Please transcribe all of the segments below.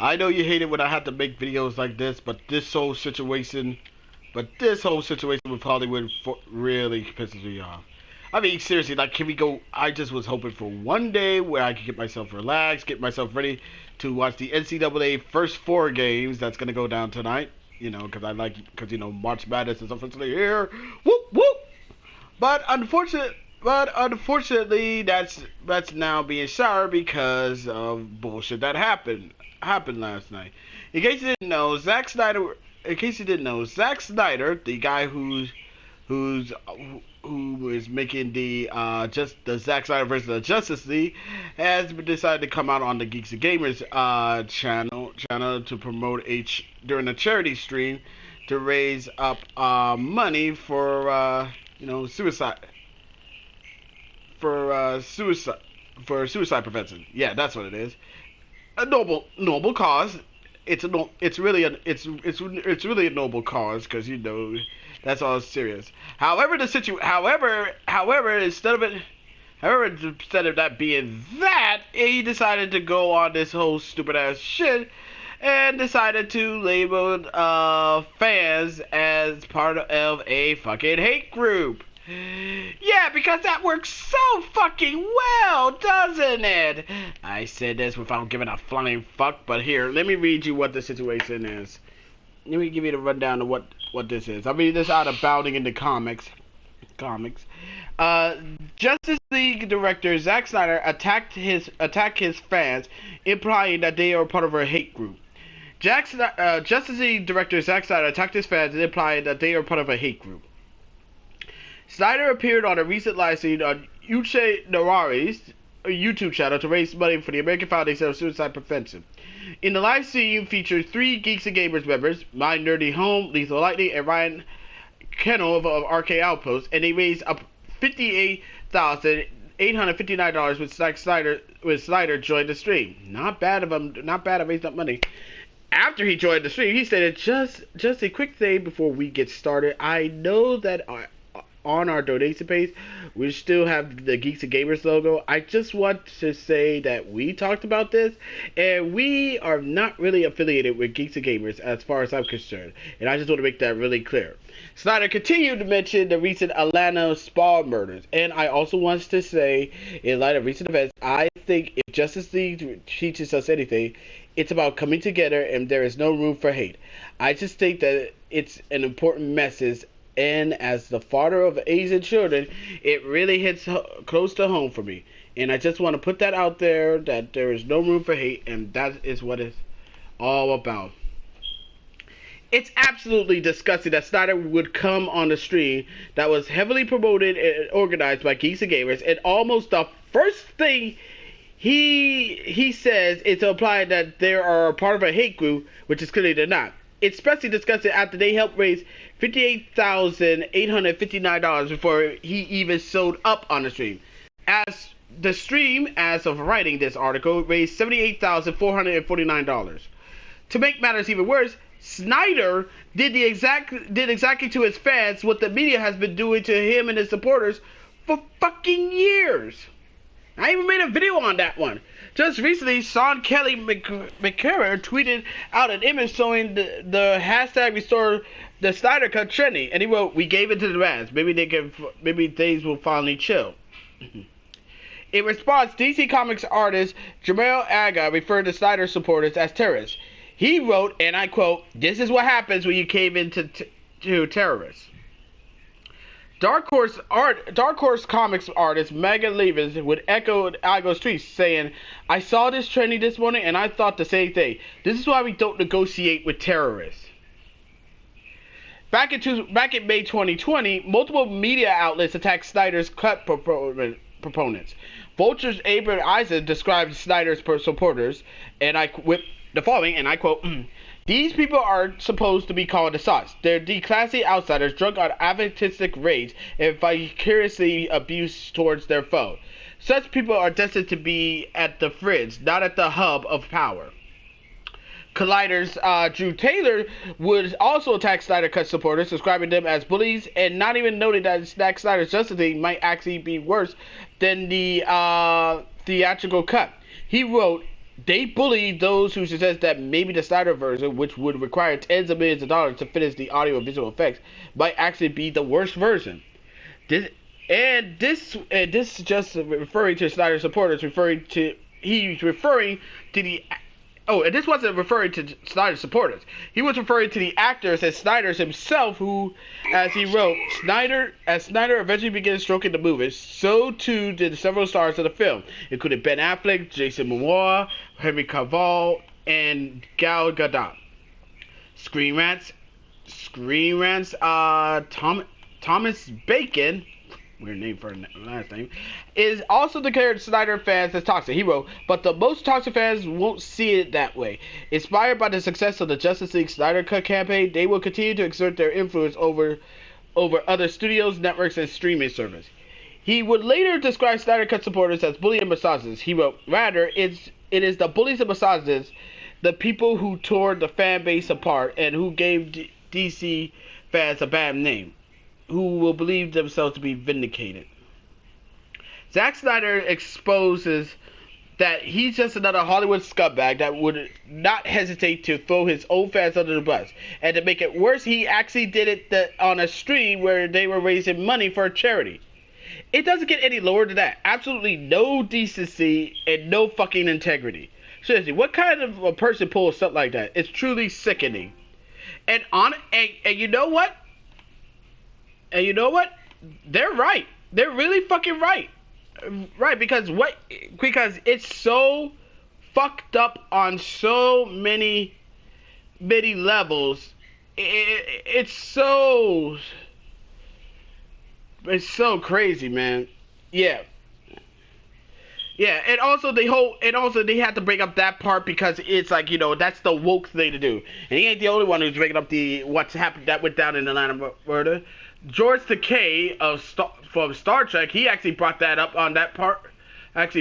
I know you hate it when I have to make videos like this, this whole situation with Hollywood really pisses me off. I mean, seriously, like, can we go? I just was hoping for one day where I could get myself relaxed, get myself ready to watch the NCAA first four games that's gonna go down tonight. You know, because March Madness is officially here. Whoop whoop. But unfortunately, that's now being showered because of bullshit that happened last night. In case you didn't know, Zack Snyder, the guy who's who is making the Zack Snyder version of Justice League, has decided to come out on the Geeks and Gamers channel to promote during a charity stream to raise up money for suicide suicide prevention. Yeah, that's what it is. A noble cause. It's really a noble cause because that's all serious. However, instead of that being that, he decided to go on this whole stupid ass shit and decided to label fans as part of a fucking hate group. Yeah, because that works so fucking well, doesn't it? I said this without giving a flying fuck, but here, let me read you what the situation is. Let me give you the rundown of what this is. I'll read this out of Bounding in the Comics. Justice League director Zack Snyder attacked his fans, implying that they are part of a hate group. Justice League director Zack Snyder attacked his fans, implying that they are part of a hate group. Snyder appeared on a recent live stream on Uche Norari's YouTube channel to raise money for the American Foundation of Suicide Prevention. In the live stream featured 3 Geeks and Gamers members, My Nerdy Home, Lethal Lightning, and Ryan Kennel of Arcade Outpost, and they raised up $58,859 with Snyder joined the stream. Not bad of raising up money. After he joined the stream, he stated, just a quick thing before we get started. I know that on our donation page, we still have the Geeks and Gamers logo. I just want to say that we talked about this, and we are not really affiliated with Geeks and Gamers as far as I'm concerned. And I just want to make that really clear. Snyder continued to mention the recent Atlanta spa murders, and I also want to say, in light of recent events, I think if Justice League teaches us anything, it's about coming together, and there is no room for hate. I just think that it's an important message. And as the father of Asian children, it really hits close to home for me. And I just want to put that out there, that there is no room for hate, and that is what it's all about. It's absolutely disgusting that Snyder would come on the stream that was heavily promoted and organized by Geeks and Gamers, and almost the first thing he says is to imply that they are part of a hate group, which is clearly they're not. It's especially disgusting after they helped raise $58,859 before he even showed up on the stream. As the stream, as of writing this article, raised $78,449. To make matters even worse, Snyder did exactly to his fans what the media has been doing to him and his supporters for fucking years. I even made a video on that one. Just recently, Sean Kelly McCarran tweeted out an image showing the hashtag restore the Snyder Cut trending, and he wrote, "We gave it to the fans. Maybe things will finally chill." In response, DC Comics artist Jamal Aga referred to Snyder supporters as terrorists. He wrote, and I quote, "This is what happens when you cave into to terrorists." Dark Horse Comics artist Megan Levins would echo Aga's tweets, saying, "I saw this trending this morning and I thought the same thing. This is why we don't negotiate with terrorists." Back in May 2020, multiple media outlets attacked Snyder's cut proponents. Vulture's Abraham Eisen described Snyder's supporters, and I quote, the following, and I quote, "These people are supposed to be called assaults. They're declassy outsiders drunk on atavistic rage and vicariously abused towards their foe. Such people are destined to be at the fringe, not at the hub of power." Collider's Drew Taylor would also attack Snyder Cut supporters, describing them as bullies, and not even noting that Zack Snyder's Justice League might actually be worse than the theatrical cut. He wrote, They bully those who suggest that maybe the Snyder version, which would require tens of millions of dollars to finish the audio and visual effects, might actually be the worst version. This this is just referring to Snyder supporters, he's referring to the. Oh, and this wasn't referring to Snyder's supporters. He was referring to the actors and Snyder's himself, who, as he wrote, as Snyder eventually began stroking the movie, so too did several stars of the film, including Ben Affleck, Jason Momoa, Henry Cavill, and Gal Gadot. Screen Rant's, Thomas Bacon, weird name for a last name, is also declared Snyder fans as toxic. He wrote, but the most toxic fans won't see it that way. Inspired by the success of the Justice League Snyder Cut campaign, they will continue to exert their influence over other studios, networks, and streaming services. He would later describe Snyder Cut supporters as bully and misogynists. He wrote, rather, it is the bullies and misogynists, the people who tore the fan base apart and who gave DC fans a bad name, who will believe themselves to be vindicated. Zack Snyder exposes that he's just another Hollywood scumbag that would not hesitate to throw his own fans under the bus. And to make it worse, he actually did it on a stream where they were raising money for a charity. It doesn't get any lower than that. Absolutely no decency and no fucking integrity. Seriously, what kind of a person pulls something like that? It's truly sickening. And you know what? And you know what? They're right. They're really fucking right. Right, because it's so fucked up on so many levels. It's so crazy, man. Yeah. Yeah, and also they had to bring up that part because it's like, that's the woke thing to do. And he ain't the only one who's bringing up what's happened that went down in the line of murder. George Takei from Star Trek, he actually brought that up on that part. And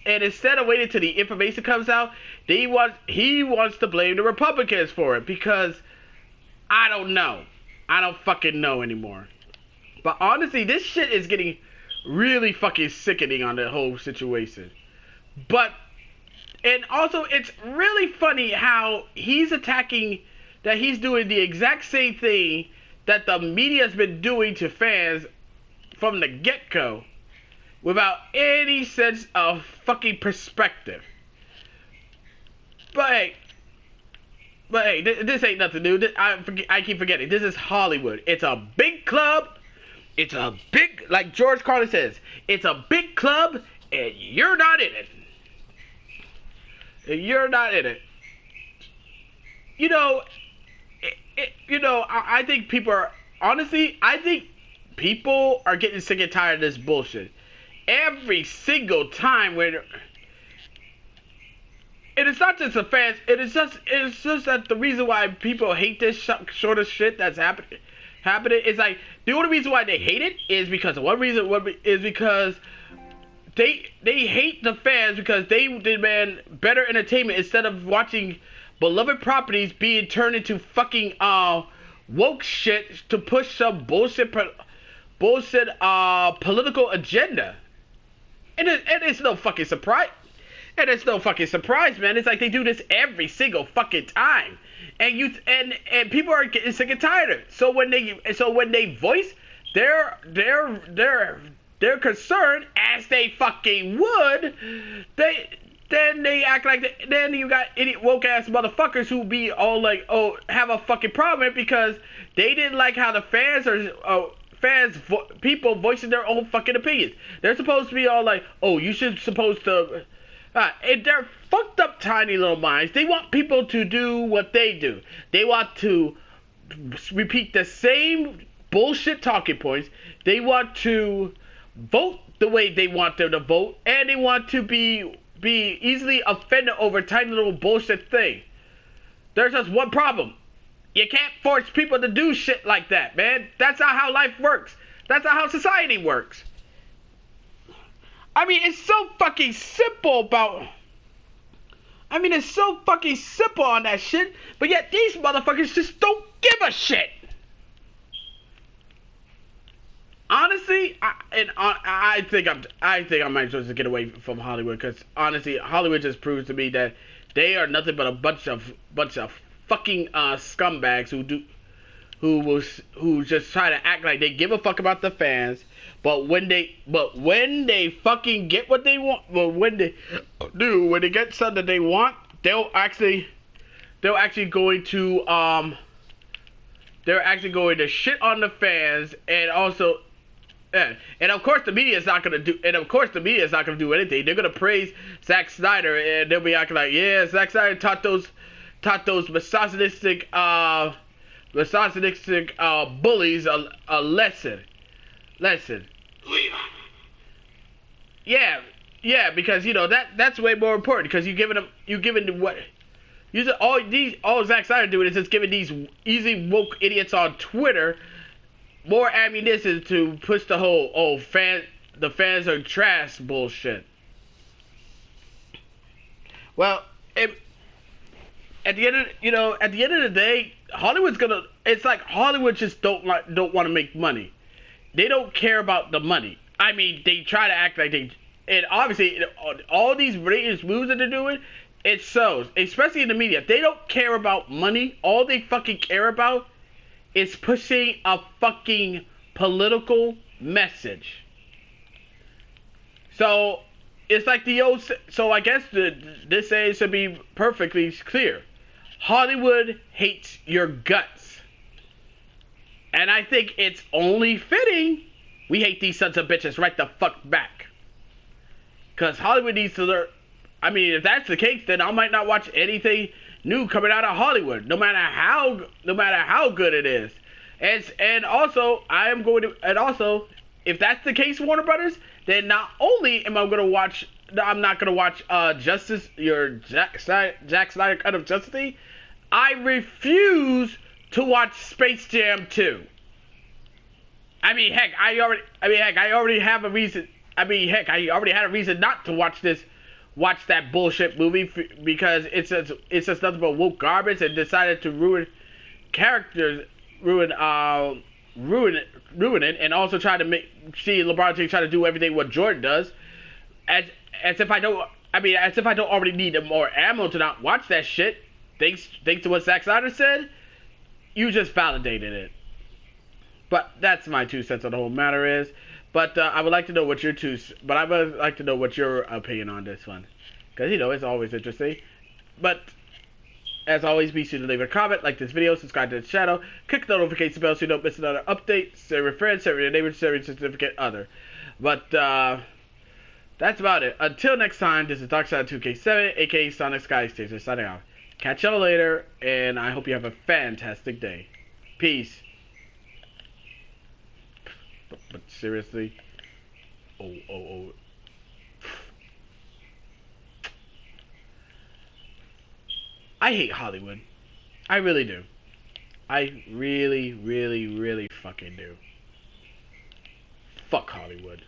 instead of waiting till the information comes out, he wants to blame the Republicans for it because I don't know. I don't fucking know anymore. But honestly, this shit is getting really fucking sickening on the whole situation. And also it's really funny how he's attacking that he's doing the exact same thing that the media's been doing to fans from the get-go without any sense of fucking perspective. But hey, this ain't nothing new. I keep forgetting. This is Hollywood. It's a big club. It's a big, like George Carlin says, it's a big club and you're not in it. You're not in it. I think people are, honestly, people are getting sick and tired of this bullshit. Every single time and it's not just the fans, it's just that the reason why people hate this sort of shit that's happening is like, the only reason why they hate it is because they hate the fans because they demand better entertainment instead of watching beloved properties being turned into fucking woke shit to push some bullshit political agenda. And it's no fucking surprise. And it's no fucking surprise, man. It's like they do this every single fucking time. And people are getting sick and tired of it. So when they voice their concern, as they fucking would, then they act like then you got idiot woke ass motherfuckers who be all like, oh, have a fucking problem because they didn't like how the people voicing their own fucking opinions. They're supposed to be all like, oh, in their fucked up tiny little minds, they want people to do what they do. They want to repeat the same bullshit talking points. They want to vote the way they want them to vote, and they want to be easily offended over a tiny little bullshit thing. There's just one problem. You can't force people to do shit like that, man. That's not how life works. That's not how society works. I mean, it's so fucking simple on that shit, but yet these motherfuckers just don't give a shit. honestly, I think I might just get away from Hollywood because honestly, Hollywood just proves to me that they are nothing but a bunch of fucking scumbags who just try to act like they give a fuck about the fans, but when they fucking get what they want, but when they get something that they want, they're actually going to shit on the fans and also. Yeah. And of course the media is not gonna do anything. They're gonna praise Zack Snyder and they'll be acting like, yeah, Zack Snyder taught those misogynistic bullies a lesson. Yeah, yeah, because that's way more important because you giving them what all Zack Snyder doing is just giving these easy woke idiots on Twitter more ammunition to push the whole the fans are trash bullshit. Well, at the end of the day, it's like Hollywood just don't want to make money. They don't care about the money. I mean, they try to act like they, and obviously all these latest moves that they're doing, it shows, especially in the media. They don't care about money. All they fucking care about is pushing a fucking political message. So it's like so I guess this saying should be perfectly clear. Hollywood hates your guts. And I think it's only fitting we hate these sons of bitches right the fuck back. Because Hollywood needs to learn. I mean, if that's the case, then I might not watch anything new coming out of Hollywood, no matter how good it is. And also, if that's the case, Warner Brothers, then not only I'm not gonna watch your Zack Snyder cut of Justice League, I refuse to watch Space Jam 2. I already have a reason. I already had a reason not to watch that bullshit movie because it's just nothing but woke garbage and decided to ruin it, and also try to see LeBron James try to do everything what Jordan does, as if I don't already need more ammo to not watch that shit. Thanks to what Zack Snyder said, you just validated it. But that's my 2 cents on the whole matter is. But I would like to know what your opinion on this one, because it's always interesting. But as always, be sure to leave a comment, like this video, subscribe to the channel, click the notification bell so you don't miss another update. Share with friends, share with your neighbors, share with your significant other. But that's about it. Until next time, this is Darkside2K7, aka Sonic Sky Stager, signing out. Catch y'all later, and I hope you have a fantastic day. Peace. But seriously, oh. I hate Hollywood. I really do. I really, really, really fucking do. Fuck Hollywood.